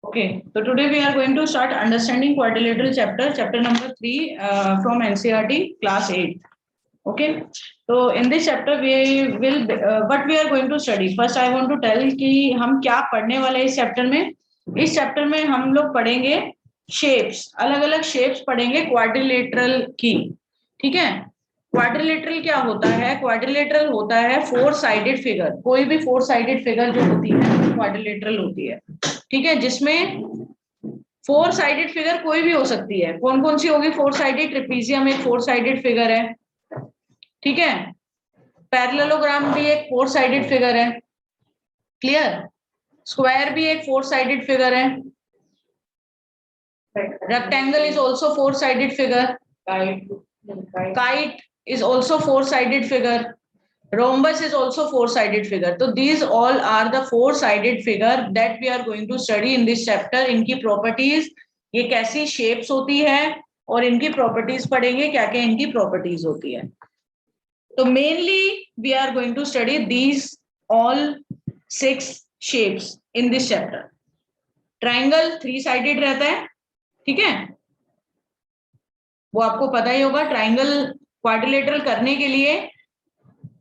Okay, so today we are going to start understanding quadrilateral chapter number 3 from NCERT class 8. Okay, so in this chapter we will what we are going to study. First I want to tell कि हम क्या पढ़ने वाले हैं इस chapter में. इस chapter में हम लोग पढ़ेंगे शेप्स, अलग अलग शेप्स पढ़ेंगे क्वाड्रिलेटरल की. ठीक है, क्वाड्रिलेटरल क्या होता है? क्वाड्रिलेटरल होता है फोर साइडेड फिगर. कोई भी फोर साइडेड फिगर जो होती है वो क्वाड्रिलेटरल होती है. ठीक है, जिसमें फोर साइडेड फिगर कोई भी हो सकती है. कौन कौन सी होगी फोर साइडेड? ट्रेपीजियम एक फोर साइडेड फिगर है. ठीक है, पैरेललोग्राम भी एक फोर साइडेड फिगर है. क्लियर? स्क्वायर भी एक फोर साइडेड फिगर है. Rectangle is also four sided figure. Kite is also four-sided figure. Rhombus is also four-sided figure. So these all are the four-sided figure that we are going to study in this chapter. इनकी properties, ये कैसी shapes होती है और इनकी properties पढ़ेंगे, क्या क्या इनकी properties होती है. तो mainly we are going to study these all 6 shapes in this chapter. Triangle three-sided रहता है, ठीक है, वो आपको पता ही होगा. ट्राइंगल क्वाड्रिलेटरल करने के लिए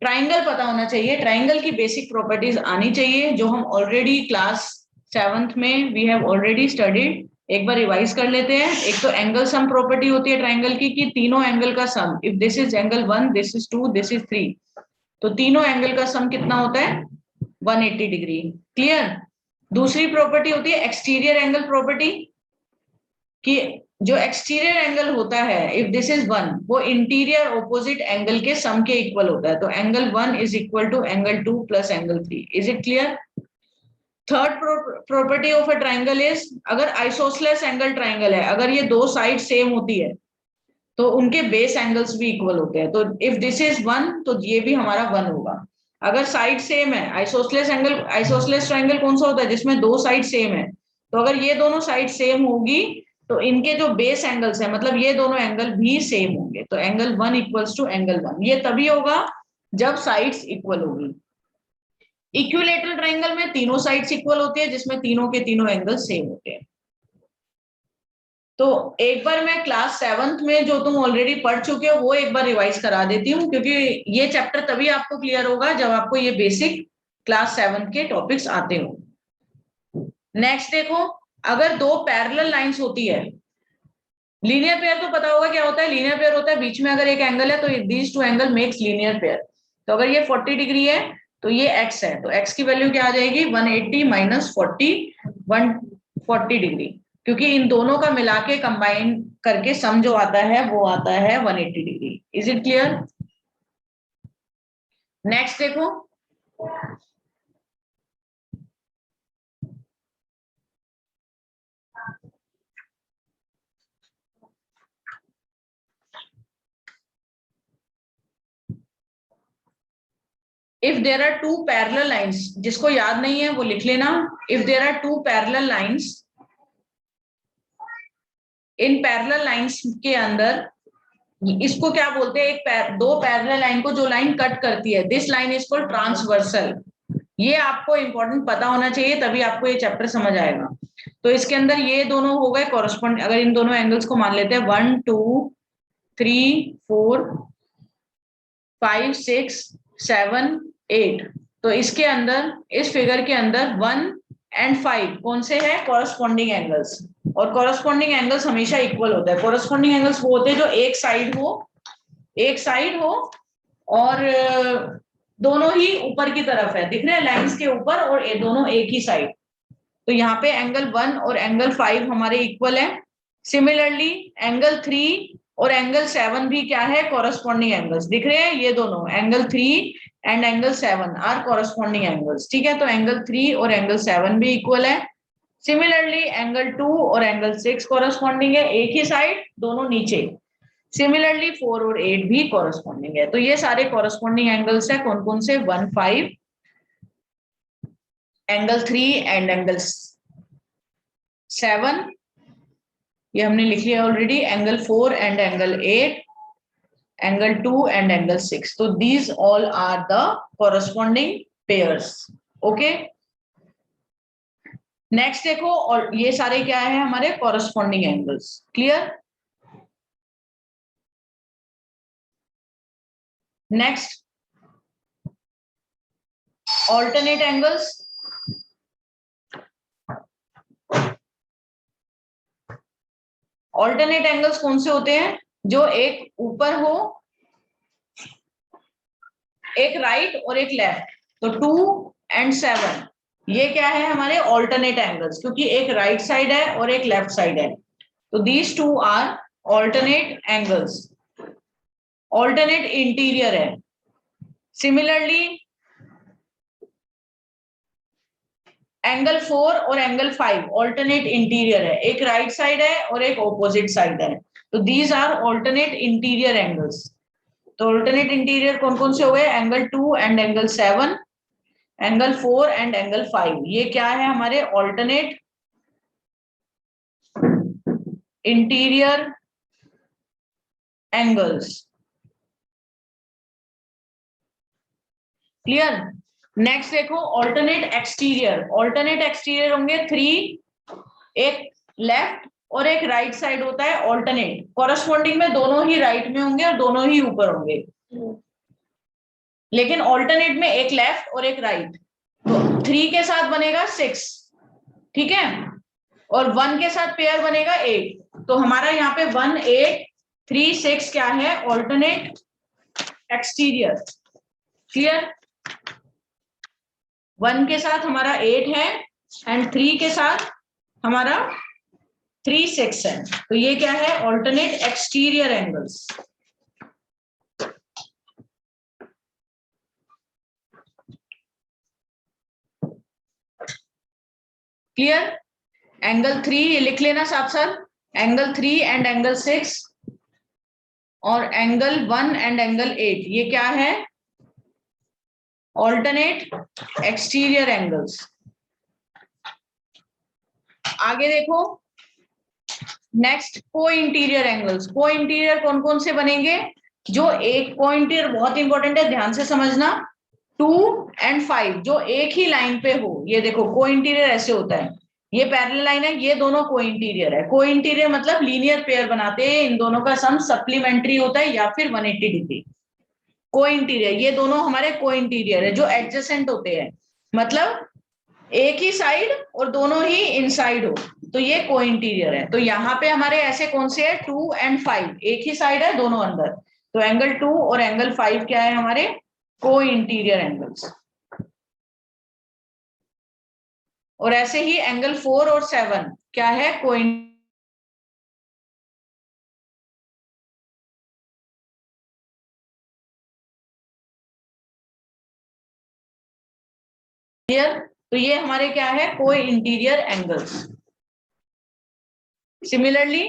ट्राइंगल पता होना चाहिए. ट्राइंगल की बेसिक प्रॉपर्टीज आनी चाहिए जो हम ऑलरेडी क्लास 7th में वी हैव ऑलरेडी स्टडीड. एक बार रिवाइज कर लेते हैं. एक तो एंगल सम प्रॉपर्टी होती है ट्राइंगल की कि तीनों एंगल का sum, if this is angle 1, this is 2, this is 3, तो तीनों एंगल का सम कितना होता है? 180 डिग्री. क्लियर? दूसरी प्रॉपर्टी होती है एक्सटीरियर एंगल प्रॉपर्टी कि जो एक्सटीरियर एंगल होता है इफ दिस इज 1, वो इंटीरियर ऑपोजिट एंगल के सम के इक्वल होता है. तो angle 1 is equal to angle 2 plus angle 3. Is it clear? Third property of a triangle is, अगर आइसोसेलेस एंगल ट्राइंगल है, अगर ये दो साइड सेम होती है तो उनके बेस एंगल्स भी इक्वल होते हैं. तो इफ दिस इज 1 तो ये भी हमारा 1 होगा. अगर साइड सेम है, आइसोसेलेस ट्राइंगल कौन सा होता है? जिसमें दो साइड सेम है. तो अगर ये दोनों साइड सेम होगी तो इनके जो बेस एंगल्स है, मतलब ये दोनों एंगल भी सेम होंगे. तो एंगल 1 इक्वल्स टू एंगल 1. ये तभी होगा जब साइड्स इक्वल होगी. इक्विलेटरल ट्राइंगल में तीनों साइड्स इक्वल होती है, जिसमें तीनों के तीनों एंगल सेम होते हैं. तो एक बार मैं क्लास 7th में जो तुम ऑलरेडी पढ़ चुके हो वो एक बार रिवाइज करा देती हूँ, क्योंकि ये चैप्टर तभी आपको क्लियर होगा जब आपको ये बेसिक क्लास 7 के टॉपिक्स आते हो. नेक्स्ट देखो, अगर दो पैरेलल लाइंस होती है, लीनियर पेयर तो पता होगा क्या होता है. लीनियर पेयर होता है बीच में अगर एक एंगल है तो these to angle makes linear pair. तो अगर ये 40 डिग्री है तो ये x है, तो x की वैल्यू क्या आ जाएगी? 180 माइनस 40, 140 डिग्री, क्योंकि इन दोनों का मिला के कंबाइन करके सम जो आता है वो आता है 180 degree. Is it clear? Next देखो, if there are two parallel lines, जिसको याद नहीं है वो लिख लेना. If there are two parallel lines, in parallel lines के अंदर, इसको क्या बोलते हैं? दो पैरेलल लाइन को जो लाइन कट करती है, this line is called transversal. ये आपको इंपॉर्टेंट पता होना चाहिए, तभी आपको ये चैप्टर समझ आएगा. तो इसके अंदर ये दोनों हो गए कॉरेस्पॉन्ड. अगर इन दोनों एंगल्स को मान लेते हैं 1 2 3 4 5 6 7 8, तो इसके अंदर, इस फिगर के अंदर 1 एंड 5 कौन से हैं? Corresponding angles. और कॉरेस्पॉन्डिंग एंगल्स हमेशा इक्वल होता है. कॉरेस्पॉन्डिंग एंगल्स वो होते हैं जो एक साइड हो और दोनों ही ऊपर की तरफ है, दिख रहे हैं लाइंस के ऊपर, और दोनों एक ही साइड. तो यहाँ पे एंगल 1 और एंगल 5 हमारे इक्वल है. सिमिलरली एंगल 3 और एंगल 7 भी क्या है? Corresponding angles. दिख रहे हैं ये दोनों angle 3 and angle 7 are corresponding angles. ठीक है, तो एंगल 3 और एंगल 7 भी इक्वल है. सिमिलरली एंगल 2 और एंगल 6 कॉरेस्पॉन्डिंग है, एक ही साइड, दोनों नीचे. सिमिलरली 4 और 8 भी कॉरेस्पॉन्डिंग है. तो ये सारे कॉरेस्पॉन्डिंग एंगल्स है. कौन कौन से? 1 5, एंगल 3 एंड एंगल 7, ये हमने लिख लिया already. Angle 4 and angle 8, angle 2 and angle 6. तो these all are the corresponding pairs. Okay, next देखो, और ये सारे क्या है हमारे corresponding angles. Clear? Next alternate angles. Alternate angles कौन से होते हैं? जो एक ऊपर हो, एक राइट और एक लेफ्ट। तो 2 and 7 ये क्या है हमारे ऑल्टरनेट एंगल्स, क्योंकि एक राइट साइड है और एक लेफ्ट साइड है। तो these two are alternate angles. Alternate interior है। सिमिलरली एंगल 4 और एंगल 5 ऑल्टरनेट इंटीरियर है, एक राइट साइड है और एक ऑपोजिट साइड है। तो these are alternate interior angles. तो ऑल्टरनेट इंटीरियर कौन कौन से हो गए? Angle 2 and angle 7, angle 4 and angle 5। ये क्या है हमारे alternate interior angles. Clear? Next देखो ऑल्टरनेट एक्सटीरियर। ऑल्टरनेट एक्सटीरियर होंगे 3, एक लेफ्ट और एक राइट साइड होता है ऑल्टरनेट। कॉरस्पॉन्डिंग में दोनों ही राइट में होंगे और दोनों ही ऊपर होंगे, लेकिन ऑल्टरनेट में एक लेफ्ट और एक राइट। तो 3 के साथ बनेगा 6, ठीक है, और 1 के साथ पेयर बनेगा 8। तो हमारा यहाँ पे 1 8 3 6 क्या है? Alternate exterior. क्लियर? 1 के साथ हमारा 8 है एंड 3 के साथ हमारा 3 6 है। तो ये क्या है? Alternate exterior angles. Clear? Angle 3 लिख लेना साथ साथ, एंगल 3 एंड एंगल 6 और एंगल 1 एंड एंगल 8 ये क्या है? Alternate exterior angles. आगे देखो नेक्स्ट को इंटीरियर एंगल्स। को इंटीरियर कौन कौन से बनेंगे? जो एक को इंटीरियर बहुत इंपॉर्टेंट है, ध्यान से समझना। 2 and 5 जो एक ही लाइन पे हो। ये देखो को इंटीरियर ऐसे होता है, ये पैरेलल लाइन है, ये दोनों को इंटीरियर है। को इंटीरियर मतलब लीनियर पेयर बनाते हैं, इन दोनों का सम सप्लीमेंट्री होता है या फिर 180 डिग्री। को इंटीरियर ये दोनों हमारे को इंटीरियर है जो एडजेसेंट होते हैं, मतलब एक ही साइड और दोनों ही इनसाइड हो, तो ये को इंटीरियर है। तो यहाँ पे हमारे ऐसे कौन से है? 2 and 5 एक ही साइड है, दोनों अंदर। तो एंगल 2 और एंगल 5 क्या है हमारे? को इंटीरियर एंगल्स। और ऐसे ही एंगल 4 और 7 क्या है? को इंटीरियर। तो ये हमारे क्या है? को इंटीरियर एंगल्स। सिमिलरली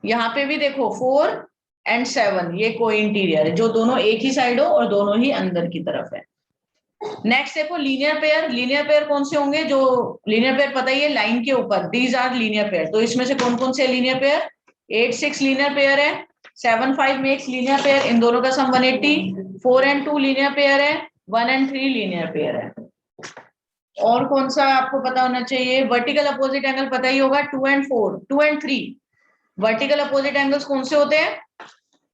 यहाँ पे भी देखो 4 and 7 ये को इंटीरियर है, जो दोनों एक ही साइड हो और दोनों ही अंदर की तरफ है। नेक्स्ट देखो लीनियर पेयर। लीनियर पेयर कौन से होंगे? जो लीनियर पेयर पता ही है लाइन के ऊपर, दीज आर लीनियर पेयर। तो इसमें से कौन कौन से लीनियर पेयर? 8 6 लीनियर पेयर है, 7 5 मेक्स लीनियर पेयर, इन दोनों का सम 180। 4 and 2 लीनियर पेयर है, 1 and 3 लीनियर पेयर है। और कौन सा आपको पता होना चाहिए? वर्टिकल अपोजिट एंगल पता ही होगा, 2 and 4 2 and 3 vertical opposite angles कौन से होते हैं?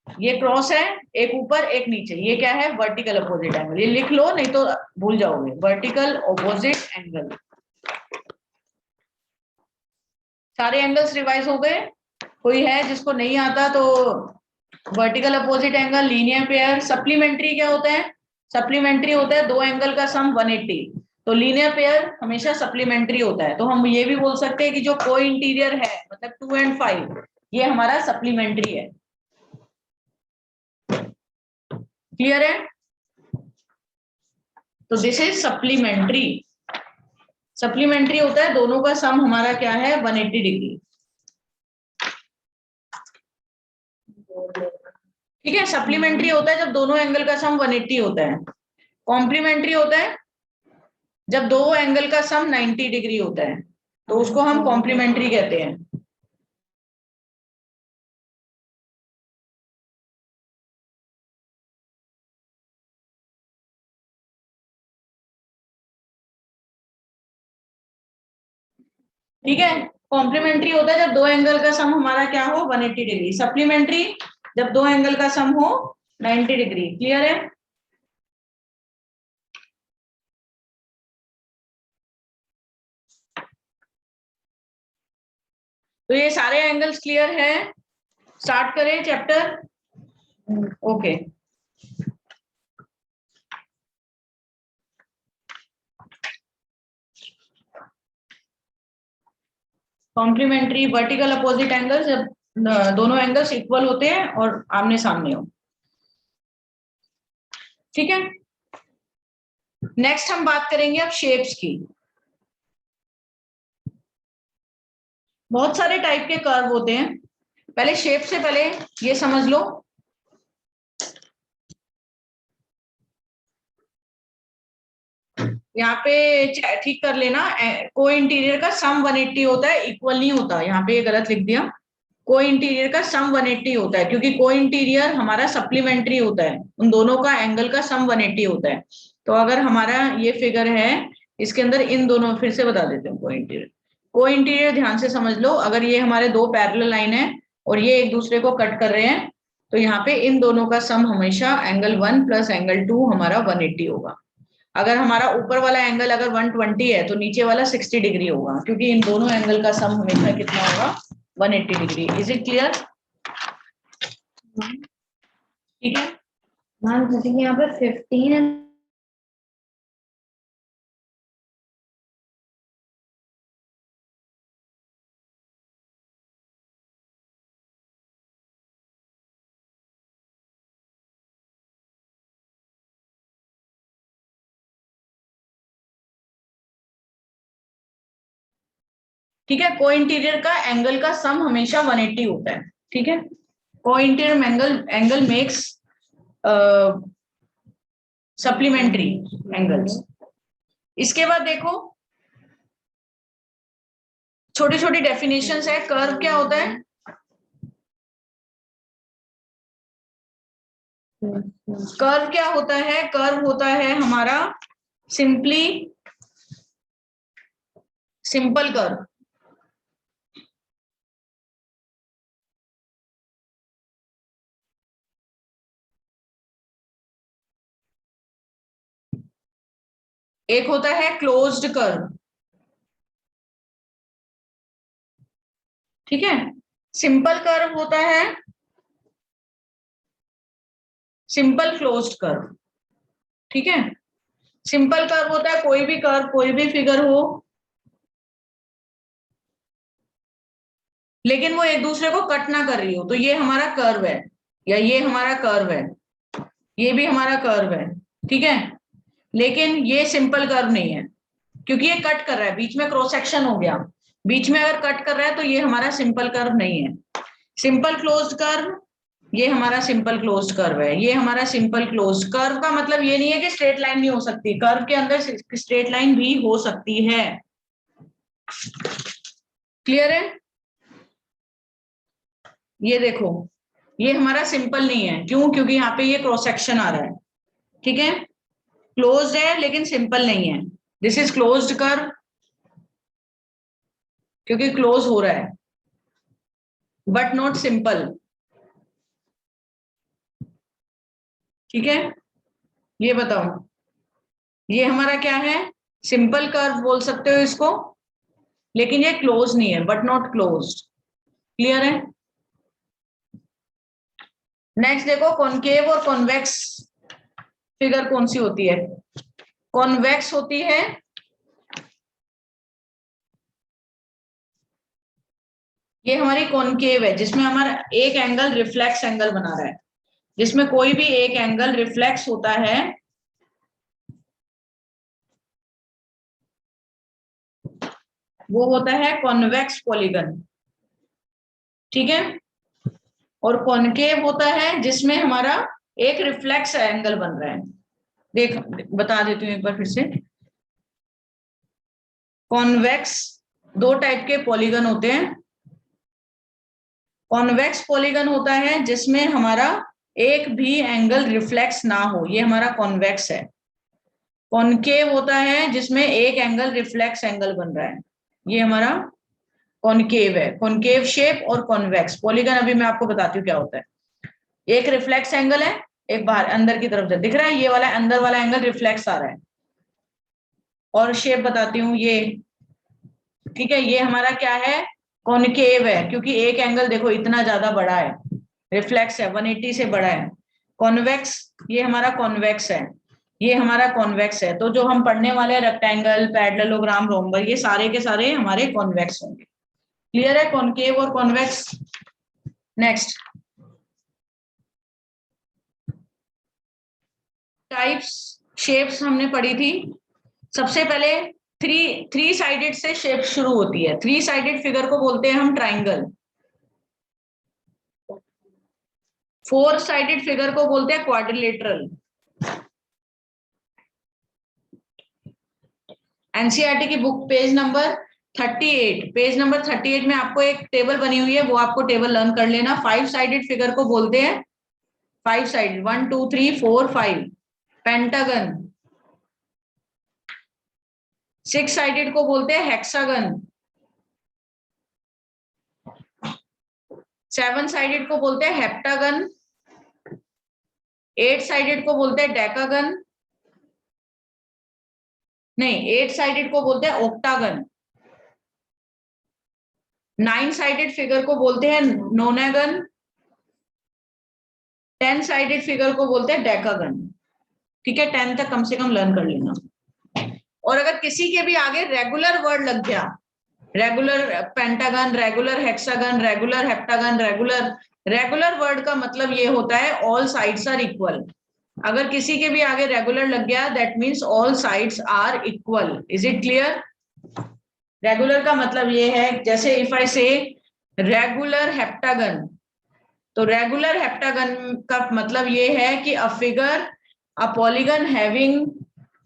ये क्रॉस है, एक ऊपर एक नीचे, ये क्या है? Vertical opposite angle. ये लिख लो नहीं तो भूल जाओगे, वर्टिकल अपोजिट एंगल। सारे एंगल्स रिवाइज हो गए? कोई है जिसको नहीं आता तो? Vertical opposite angle, linear pair. Supplementary क्या होता है? सप्लीमेंट्री होता है दो एंगल का सम 180। तो लीनियर पेयर हमेशा सप्लीमेंट्री होता है। तो हम ये भी बोल सकते हैं कि जो को इंटीरियर है मतलब 2 and 5 ये हमारा सप्लीमेंट्री है। क्लियर है? तो दिस इज सप्लीमेंट्री। सप्लीमेंट्री होता है दोनों का सम हमारा क्या है? 180 डिग्री। ठीक है, सप्लीमेंट्री होता है जब दोनों एंगल का सम 180 होता है। कॉम्प्लीमेंट्री होता है जब दो एंगल का सम 90 डिग्री होता है, तो उसको हम कॉम्प्लीमेंट्री कहते हैं। ठीक है। कॉम्प्लीमेंट्री होता है जब दो एंगल का सम हमारा क्या हो 180 डिग्री, सप्लीमेंट्री जब दो एंगल का सम हो 90 डिग्री। क्लियर है? तो ये सारे एंगल्स क्लियर है। स्टार्ट करें chapter. Okay. Complementary vertical opposite angle जब दोनों एंगल्स इक्वल होते हैं और आमने सामने हो। ठीक है। नेक्स्ट हम बात करेंगे अब शेप्स की। बहुत सारे टाइप के कर्व होते हैं। पहले शेप से पहले ये समझ लो, यहाँ पे ठीक कर लेना, को इंटीरियर का सम 180 होता है, इक्वल नहीं होता। यहाँ पे ये गलत लिख दिया, को इंटीरियर का सम 180 होता है, क्योंकि को इंटीरियर हमारा सप्लीमेंट्री होता है, उन दोनों का एंगल का सम 180 होता है। तो अगर हमारा ये फिगर है, इसके अंदर इन दोनों, फिर से बता देते हैं को इंटीरियर ध्यान से समझ लो। अगर ये हमारे दो पैरेलल लाइन है और ये एक दूसरे को कट कर रहे हैं, तो यहाँ पे इन दोनों का सम हमेशा एंगल 1 प्लस एंगल 2 हमारा 180 होगा। अगर हमारा ऊपर वाला एंगल अगर 120 है तो नीचे वाला 60 डिग्री होगा, क्योंकि इन दोनों एंगल का सम हमेशा कितना होगा 180 डिग्री। Is it clear? ठीक है। मैम जैसे कि यहाँ पे 15 है। ठीक है, को इंटीरियर का एंगल का सम हमेशा 180 होता है। ठीक है, को interior angle makes supplementary angles. इसके बाद देखो छोटी छोटी डेफिनेशंस है। कर्व क्या होता है? कर्व क्या होता है? कर्व होता है हमारा सिंपल कर्व। एक होता है क्लोज्ड कर्व। ठीक है, सिंपल कर्व होता है सिंपल क्लोज्ड कर्व। ठीक है, सिंपल कर्व होता है कोई भी कर्व, कोई भी फिगर हो, लेकिन वो एक दूसरे को कट ना कर रही हो, तो ये हमारा कर्व है, या ये हमारा कर्व है, ये भी हमारा कर्व है। ठीक है, लेकिन ये सिंपल कर्व नहीं है, क्योंकि ये कट कर रहा है, बीच में क्रॉस सेक्शन हो गया, बीच में अगर कट कर रहा है तो ये हमारा सिंपल कर्व नहीं है। सिंपल क्लोज्ड कर्व, ये हमारा सिंपल क्लोज्ड कर्व है, ये हमारा सिंपल क्लोज्ड कर्व। का मतलब ये नहीं है कि स्ट्रेट लाइन नहीं हो सकती, कर्व के अंदर स्ट्रेट लाइन भी हो सकती है। क्लियर है? ये देखो, ये हमारा सिंपल नहीं है, क्यों? क्योंकि यहाँ पे ये क्रॉस सेक्शन आ रहा है। ठीक है, क्लोज्ड है लेकिन सिंपल नहीं है। दिस इज क्लोज्ड कर्व, क्योंकि क्लोज हो रहा है, बट नॉट सिंपल। ठीक है, ये बताओ, ये हमारा क्या है? सिंपल कर्व बोल सकते हो इसको, लेकिन ये क्लोज नहीं है, बट नॉट क्लोज्ड। क्लियर है? नेक्स्ट देखो, कॉनकेव और कॉन्वेक्स फिगर कौन सी होती है? कॉन्वेक्स होती है ये हमारी कॉनकेव है, जिसमें हमारा एक एंगल रिफ्लेक्स एंगल बना रहा है, जिसमें कोई भी एक एंगल रिफ्लेक्स होता है, वो होता है कॉन्वेक्स पॉलीगन। ठीक है, और कॉनकेव होता है जिसमें हमारा एक रिफ्लेक्स एंगल बन रहा है। देख बता देती हूँ एक बार फिर से। कॉन्वेक्स दो टाइप के पॉलीगन होते हैं। कॉन्वेक्स पॉलीगन होता है जिसमें हमारा एक भी एंगल रिफ्लेक्स ना हो, ये हमारा कॉन्वेक्स है। कॉनकेव होता है जिसमें एक एंगल रिफ्लेक्स एंगल बन रहा है, ये हमारा कॉनकेव है, कॉनकेव शेप और कॉन्वेक्स। पॉलीगन अभी मैं आपको बताती हूँ क्या होता है। एक रिफ्लेक्स एंगल है, एक बाहर अंदर की तरफ से दिख रहा है, ये वाला अंदर वाला एंगल रिफ्लेक्स आ रहा है। और शेप बताती हूँ ये, ठीक है, ये हमारा क्या है, कॉनकेव है, क्योंकि एक एंगल देखो इतना ज्यादा बड़ा है, रिफ्लेक्स है, 180 से बड़ा है। कॉन्वेक्स, ये हमारा कॉन्वेक्स है, ये हमारा कॉन्वेक्स है। तो जो हम पढ़ने वाले रेक्टेंगल, पैरेललोग्राम, रोम्बस, ये सारे के सारे हमारे कॉन्वेक्स होंगे। क्लियर है कॉनकेव और कॉन्वेक्स। नेक्स्ट, टाइप्स, शेप्स हमने पढ़ी थी। सबसे पहले थ्री साइडेड से शेप शुरू होती है। 3 साइडेड फिगर को बोलते हैं हम ट्राइंगल। 4 साइडेड फिगर को बोलते हैं क्वाड्रिलेटरल। एनसीईआरटी की book page number 38, page number 38 में आपको एक टेबल बनी हुई है, वो आपको टेबल लर्न कर लेना। 5 साइडेड फिगर को बोलते हैं, 5 साइडेड, 1 2 3 4 5, पेंटागन। 6 साइडेड को बोलते हैं हेक्सागन। 7 साइडेड को बोलते हैं हेप्टागन। 8 साइडेड को बोलते हैं डेकागन, नहीं 8 साइडेड को बोलते हैं ऑक्टागन। 9 साइडेड फिगर को बोलते हैं नोनागन। 10 साइडेड फिगर को बोलते हैं डेकागन। ठीक है, 10 तक कम से कम लर्न कर लेना। और अगर किसी के भी आगे रेगुलर वर्ड लग गया, regular pentagon, regular hexagon, regular heptagon, regular word का मतलब ये होता है ऑल साइड्स आर इक्वल। अगर किसी के भी आगे रेगुलर लग गया, that means all sides are equal. Is it clear? Regular का मतलब ये है, जैसे if I say regular heptagon, तो रेगुलर हेप्टागन का मतलब ये है कि a figure, a polygon having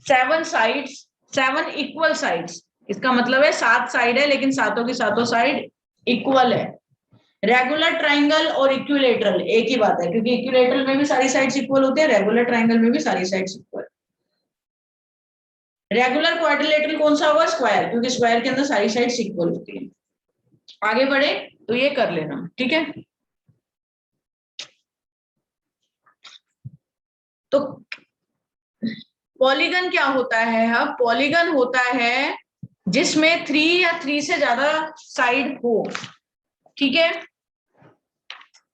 7 sides, 7 equal sides. इसका मतलब है 7 साइड है, लेकिन सातों की सातों साइड इक्वल है। रेगुलर ट्राइंगल और इक्विलेटरल एक ही बात है, क्योंकि इक्विलेटरल में भी सारी साइड्स इक्वल होते हैं, रेगुलर ट्राइंगल में भी सारी साइड्स इक्वल। रेगुलर क्वाड्रिलेटरल कौन सा होगा? स्क्वायर, क्योंकि स्क्वायर के अंदर सारी साइड्स इक्वल होती है। आगे बढ़े तो ये कर लेना, ठीक है। तो पॉलीगन क्या होता है? अब पॉलीगन होता है जिसमें 3 या 3 से ज्यादा साइड हो, ठीक है।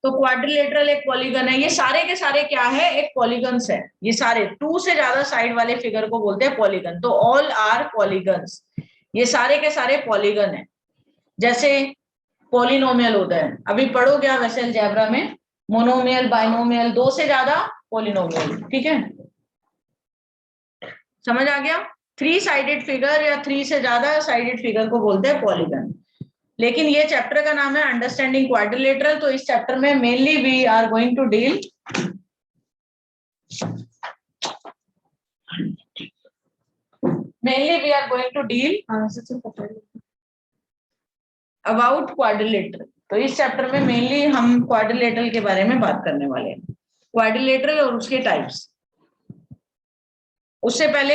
तो क्वाड्रिलेटरल एक पॉलीगन है। ये सारे के सारे क्या है? एक पॉलीगन्स है। ये सारे 2 से ज्यादा साइड वाले फिगर को बोलते हैं पॉलीगन। तो ऑल आर पॉलीगन्स, ये सारे के सारे पॉलीगन है। जैसे पॉलिनोमियल होता है, अभी पढ़ो क्या वैसे अलजेब्रा में, मोनोमियल, बाइनोमियल, 2 से ज्यादा पॉलिनोमियल, ठीक है, समझ आ गया। 3 साइडेड फिगर या 3 से ज्यादा साइडेड फिगर को बोलते हैं पॉलीगन। लेकिन ये चैप्टर का नाम है अंडरस्टैंडिंग क्वाड्रिलेटरल, तो इस चैप्टर में mainly we are going to deal about quadrilateral. तो इस चैप्टर में मेनली हम क्वाड्रिलेटरल के बारे में बात करने वाले हैं, क्वाड्रिलेटरल और उसके टाइप्स। उससे पहले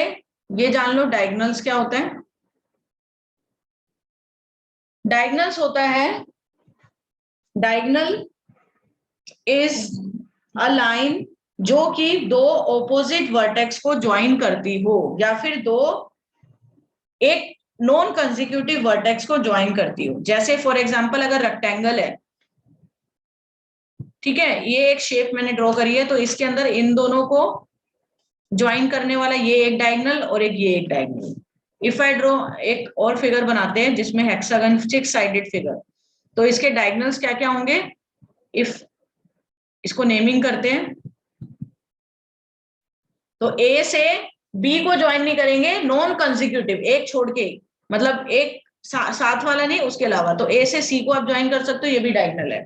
ये जान लो डायगोनल्स क्या होता है। डायगोनल्स होता है, डायगोनल इज अ लाइन जो कि 2 ऑपोजिट वर्टेक्स को ज्वाइन करती हो, या फिर एक नॉन कंसेक्यूटिव वर्टेक्स को ज्वाइन करती हो। जैसे फॉर एग्जांपल अगर रेक्टेंगल है, ठीक है, ये एक शेप मैंने ड्रॉ करी है, तो इसके अंदर इन दोनों को ज्वाइन करने वाला ये एक डायगोनल और ये एक डायगोनल। इफ आई ड्रॉ, एक और फिगर बनाते हैं जिसमें हेक्सागन, 6 साइडेड फिगर, तो इसके डायगोनल्स क्या क्या होंगे? इफ इसको नेमिंग करते हैं, तो ए से बी को ज्वाइन नहीं करेंगे, नॉन कंसेक्यूटिव, एक छोड़ के, मतलब एक साथ वाला नहीं, उसके अलावा। तो ए से सी को आप ज्वाइन कर सकते हो, ये भी डायगोनल है।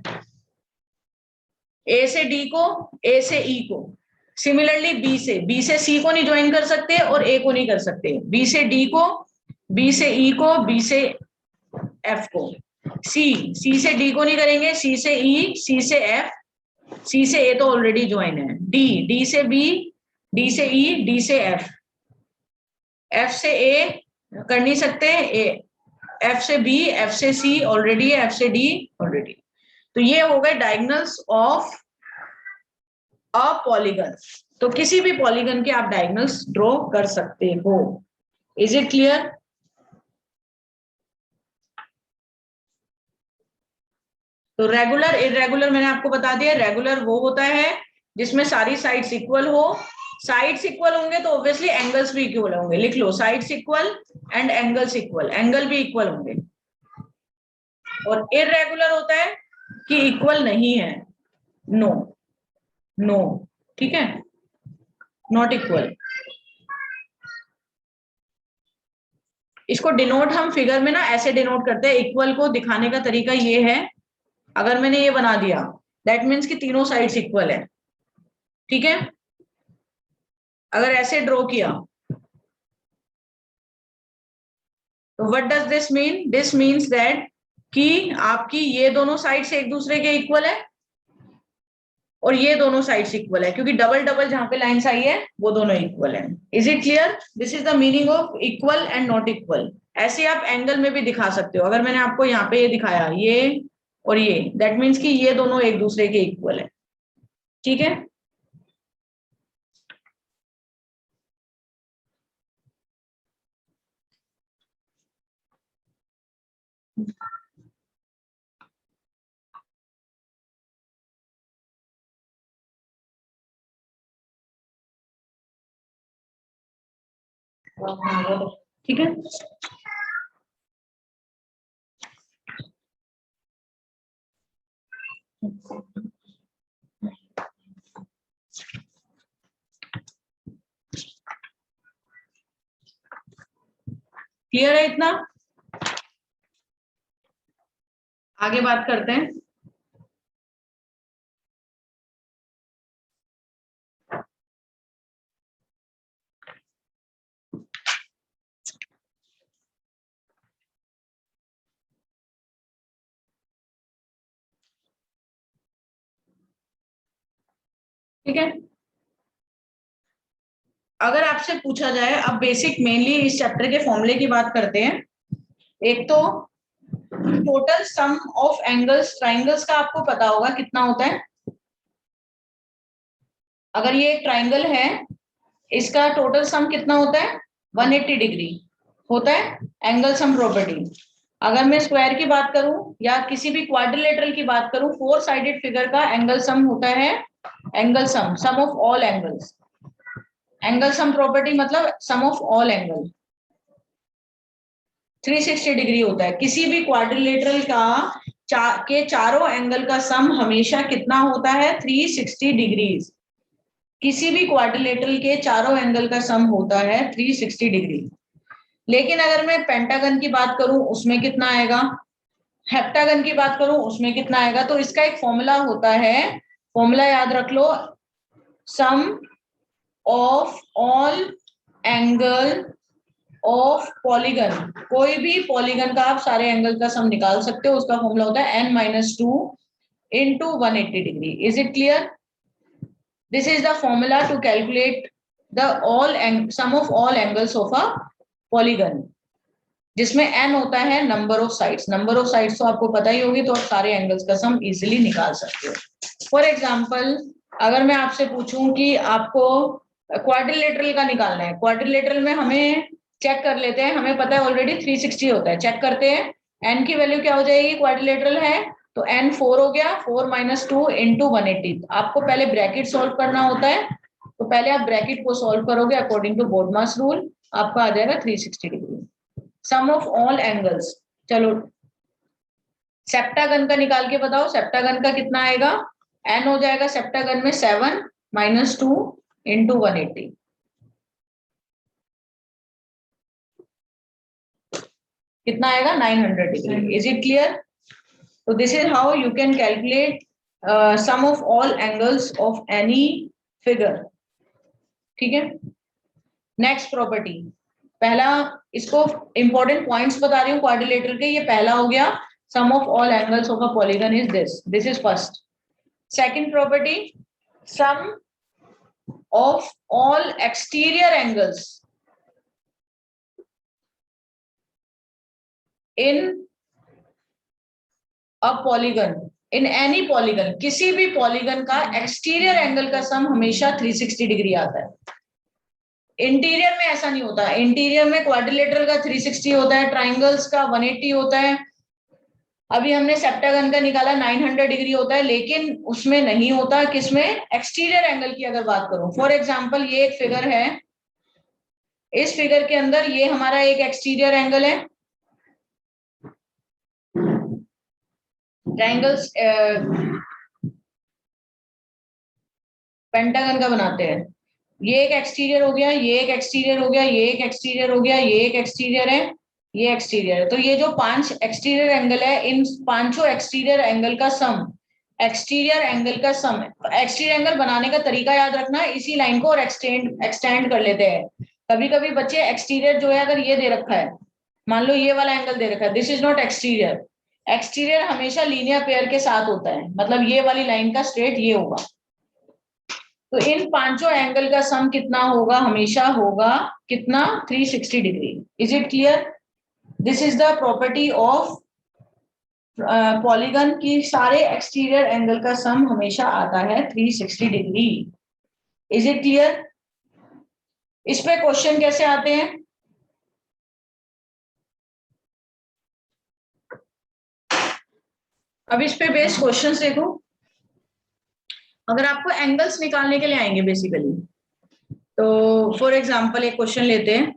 ए से डी को, ए से ई को। सिमिलरली बी से सी को नहीं ज्वाइन कर सकते और ए को नहीं कर सकते। बी से डी को, बी से ई को, बी से एफ को। सी से डी को नहीं करेंगे, सी से ई, सी से एफ, सी से ए तो ऑलरेडी ज्वाइन है। डी से बी, डी से ई, डी से एफ, एफ से ए कर नहीं सकते, एफ से बी, एफ से सी ऑलरेडी है, एफ से डी ऑलरेडी। तो ये हो गए डायगोनल्स ऑफ अ पॉलीगन। तो किसी भी पॉलीगन के आप डायगोनल्स ड्रॉ कर सकते हो। Is it clear? तो रेगुलर इरेगुलर मैंने आपको बता दिया। रेगुलर वो होता है जिसमें सारी साइड्स इक्वल हो। साइड्स इक्वल होंगे तो ऑब्वियसली एंगल्स भी इक्वल होंगे। लिख लो, sides equal and angles equal, angle भी इक्वल होंगे। और इरेगुलर होता है कि इक्वल नहीं है, नो नो, ठीक है, नॉट इक्वल। इसको डिनोट हम फिगर में ना ऐसे डिनोट करते हैं। इक्वल को दिखाने का तरीका ये है, अगर मैंने ये बना दिया दैट मीन्स कि तीनों साइड्स इक्वल है, ठीक है। अगर ऐसे ड्रॉ किया तो what does this mean? This means that कि आपकी ये दोनों साइड्स एक दूसरे के इक्वल है और ये दोनों साइड्स इक्वल है, क्योंकि डबल डबल जहां पे लाइंस आई है वो दोनों इक्वल है। Is it clear? This is the meaning of equal and not equal. ऐसे आप एंगल में भी दिखा सकते हो। अगर मैंने आपको यहाँ पे ये दिखाया, ये और ये, दैट मीन्स कि ये दोनों एक दूसरे के इक्वल है, ठीक है। ठीक है, क्लियर है इतना? आगे बात करते हैं। ठीक है, अगर आपसे पूछा जाए, अब बेसिक मेनली इस चैप्टर के फॉर्मूले की बात करते हैं। एक तो total sum of angles triangles का आपको पता होगा कितना होता है। अगर ये एक ट्राइंगल है, इसका टोटल सम कितना होता है? 180 डिग्री होता है एंगल सम प्रॉपर्टी। अगर मैं स्क्वायर की बात करूं या किसी भी क्वाड्रिलेटरल की बात करूं, 4 साइडेड फिगर का एंगल सम होता है angle sum of all angles. Angle sum property मतलब सम ऑफ ऑल एंगल 360 डिग्री होता है। किसी भी क्वाड्रिलेटरल के चारों एंगल का सम हमेशा कितना होता है? 360 डिग्रीज। किसी भी क्वाड्रिलेटरल के चारों एंगल का सम होता है 360 डिग्री। लेकिन अगर मैं पेंटागन की बात करूं उसमें कितना आएगा, हेप्टागन की बात करूं उसमें कितना आएगा? तो इसका एक फॉर्मूला होता है, फॉर्मूला याद रख लो, sum of all angle of polygon. कोई भी पॉलीगन का आप सारे एंगल का सम निकाल सकते हो, उसका फॉर्मूला होता है n-2 into 180 degree. Is it clear? This is the formula to calculate the sum of all angles of a polygon, जिसमें n होता है number of sides. Number of sides तो आपको पता ही होगी, तो आप सारे एंगल्स का सम इजिली निकाल सकते हो। फॉर एग्जाम्पल, अगर मैं आपसे पूछूं कि आपको क्वाड्रिलेटरल का निकालना है, क्वाड्रिलेटरल में हमें चेक कर लेते हैं, हमें पता है ऑलरेडी 360 होता है। चेक करते हैं n की वैल्यू क्या हो जाएगी, क्वाड्रिलेटरल है तो n 4 हो गया, 4 - 2 into 180। आपको पहले ब्रैकेट सॉल्व करना होता है, तो पहले आप ब्रैकेट को सॉल्व करोगे अकॉर्डिंग टू बोडमास रूल, आपका आ जाएगा 360 degree. Sum of all angles, चलो सेप्टागन का निकाल के बताओ, सेप्टागन का कितना आएगा? n हो जाएगा सेप्टागन में 7 - 2 into 180। कितना आएगा? 900 डिग्री। Is it clear? तो this is how you can calculate sum of all angles of any figure, ठीक है। नेक्स्ट प्रॉपर्टी, पहला, इसको इंपॉर्टेंट पॉइंट्स बता रही हूँ क्वाड्रिलेटरल के। ये पहला हो गया, sum of all angles of a polygon is this is first. Second property, sum of all exterior angles in a polygon, in any polygon, किसी भी पॉलीगन का एक्सटीरियर एंगल का सम हमेशा 360 डिग्री आता है। इंटीरियर में ऐसा नहीं होता, इंटीरियर में क्वाड्रिलेटरल का 360 होता है, ट्राइंगल्स का 180 होता है, अभी हमने सेप्टागन का निकाला 900 डिग्री होता है, लेकिन उसमें नहीं होता, किसमें, एक्सटीरियर एंगल की अगर बात करूं। फॉर एग्जांपल ये एक फिगर है, इस फिगर के अंदर ये हमारा एक एक्सटीरियर एंगल है, ट्रायंगल्स पेंटागन का बनाते हैं, ये एक एक्सटीरियर हो गया, ये एक एक्सटीरियर हो गया, ये एक एक्सटीरियर हो गया, ये एक एक्सटीरियर है, ये एक्सटीरियर है। तो ये जो 5 एक्सटीरियर एंगल है, इन पांचों एक्सटीरियर एंगल का सम, एक्सटीरियर एंगल का सम, एक्सटीरियर एंगल बनाने का तरीका याद रखना है, इसी लाइन को और एक्सटेंड कर लेते हैं। कभी कभी बच्चे एक्सटीरियर जो है अगर ये दे रखा है, मान लो ये वाला एंगल दे रखा है, this is not exterior, exterior हमेशा लीनियर पेयर के साथ होता है, मतलब ये वाली लाइन का स्ट्रेट ये होगा। तो इन पांचों एंगल का सम कितना होगा, हमेशा होगा कितना, 360 degree. Is it clear? This is the property of polygon की सारे एक्सटीरियर एंगल का सम हमेशा आता है 360 डिग्री। Is it clear? इस पे क्वेश्चन कैसे आते हैं? अब इस पे बेस्ड क्वेश्चंस देखो, अगर आपको एंगल्स निकालने के लिए आएंगे बेसिकली, तो फॉर एग्जांपल एक क्वेश्चन लेते हैं,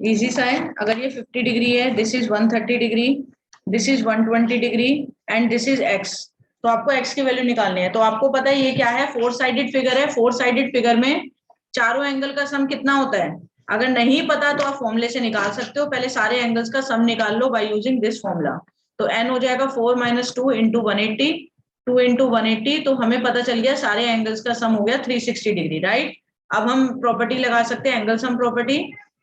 इजी सा है। अगर ये 50 डिग्री है, this is 130 degree, this is 120 degree and this is x, तो आपको एक्स की वैल्यू निकालनी है। तो आपको पता है ये क्या है, 4 साइडेड फिगर है। 4 साइडेड फिगर में चारों एंगल का सम कितना होता है? अगर नहीं पता तो आप फॉर्मूले से निकाल सकते हो, पहले सारे एंगल्स का सम निकाल लो बाय यूजिंग दिस फॉर्मूला। तो n हो जाएगा 4 - 2 × 180, 2 × 180, तो हमें पता चल गया सारे एंगल्स का सम हो गया 360 डिग्री, राइट। अब हम प्रॉपर्टी लगा सकते हैं, एंगल सम प्रॉपर्टी,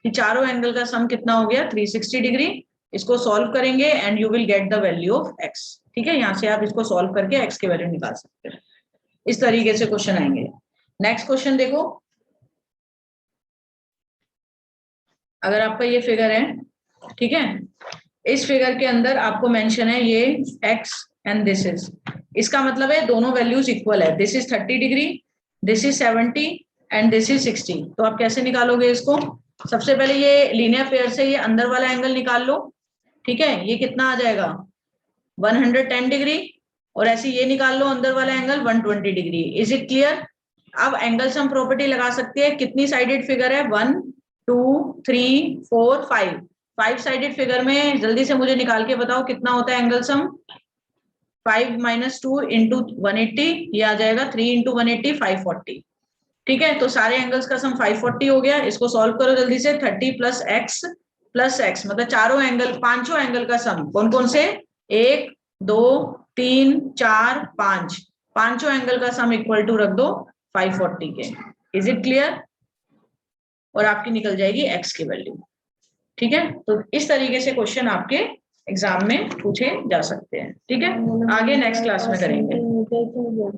कि चारों एंगल का सम कितना हो गया, 360 डिग्री। इसको सॉल्व करेंगे and you will get the value of x। ठीक है, यहाँ से आप इसको सॉल्व करके x की वैल्यू निकाल सकते हैं। इस तरीके से क्वेश्चन आएंगे। नेक्स्ट क्वेश्चन देखो, अगर आपका ये फिगर है, ठीक है, इस फिगर के अंदर आपको मेंशन है ये x एंड दिस इज, इसका मतलब है दोनों वैल्यूज इक्वल है, this is 30 degree, this is 70 and this is 60। तो आप कैसे निकालोगे इसको? सबसे पहले ये लीनियर पेयर से ये अंदर वाला एंगल निकाल लो, ठीक है, ये कितना आ जाएगा 110 डिग्री, और ऐसे ये निकाल लो अंदर वाला angle 120 degree. Is it clear? अब एंगल सम प्रॉपर्टी लगा सकते हैं, कितनी साइडेड फिगर है, 1 2 3 4 5, 5 साइडेड फिगर में जल्दी से मुझे निकाल के बताओ कितना होता है एंगल सम। 5 - 2 × 180, ये आ जाएगा 3 × 180 540। ठीक है, तो सारे एंगल्स का सम 540 हो गया। इसको सॉल्व करो जल्दी से, 30 + x मतलब चारों एंगल, पांचों एंगल का सम, कौन कौन से, 1 2 3 4 5, पांचों एंगल का सम इक्वल टू रख दो 540 के। Is it clear? और आपकी निकल जाएगी x की वैल्यू। ठीक है, तो इस तरीके से क्वेश्चन आपके एग्जाम में पूछे जा सकते हैं। ठीक है, आगे नेक्स्ट क्लास में करेंगे।